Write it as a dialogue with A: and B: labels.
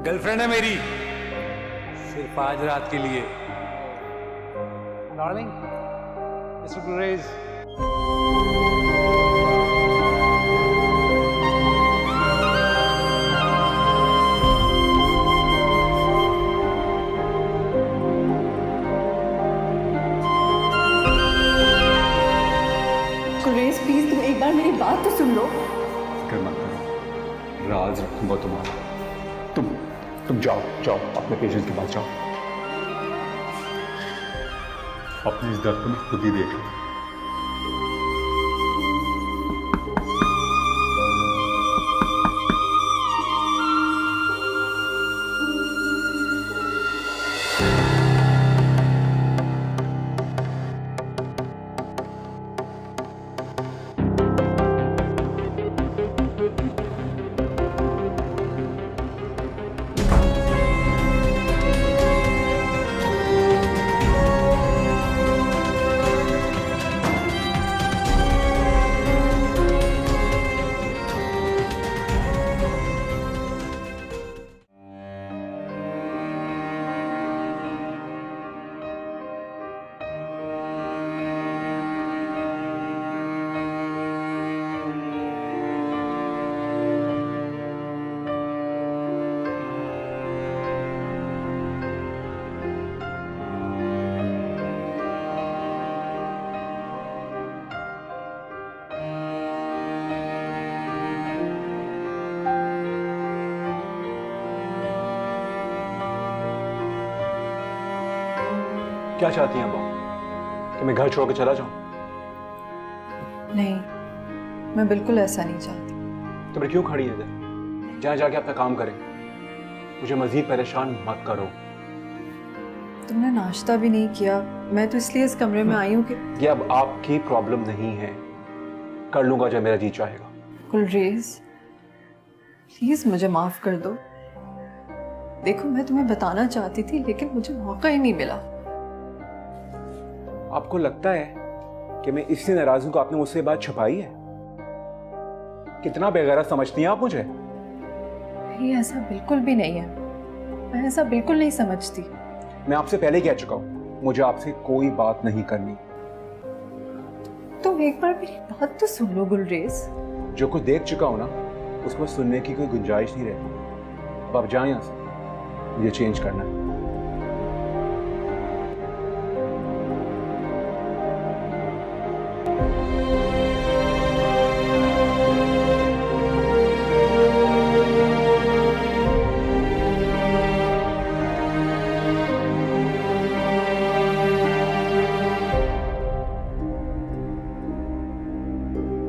A: Girlfriend है मेरी, सिर्फ आज रात के लिए। Darling, mister Gurez.
B: Gurez please तुम एक बार मेरी बात तो सुन लो।
C: फिक्र मत करो, राज रखूंगा तुम्हारा। तुम जाओ जाओ, अपने पेशेंट के पास जाओ। अपने इस दर्द को मैं खुद ही देख लूं। क्या चाहती हैं आप कि मैं घर छोड़ के चला जाऊं?
B: नहीं, मैं बिल्कुल ऐसा नहीं चाहती।
C: तो फिर क्यों खड़ी है इधर? जहां जाके अपना काम करें, मुझे मजीद परेशान मत करो।
B: तुमने नाश्ता भी नहीं किया, मैं तो इसलिए इस कमरे में आई हूँ कि
C: ये अब आपकी प्रॉब्लम नहीं है, कर लूंगा जब मेरा जी चाहेगा।
B: गुलरेज प्लीज मुझे माफ कर दो। देखो मैं तुम्हें बताना चाहती थी लेकिन मुझे मौका ही नहीं मिला।
C: आपको लगता है कि मैं इसलिए नाराज हूं कि आपने मुझसे बात छुपाई है? कितना बेगैरत समझती हैं आप मुझे?
B: ये ऐसा बिल्कुल भी नहीं है, मैं ऐसा बिल्कुल नहीं समझती।
C: मैं आपसे पहले कह चुका हूं, मुझे आपसे कोई बात नहीं करनी।
B: तुम एक बार मेरी बात तो सुन लो गुलरेज।
C: जो कुछ देख चुका हूं ना, उसको सुनने की कोई गुंजाइश नहीं रहती। अब आप जाएं यहां से, मुझे चेंज करना है।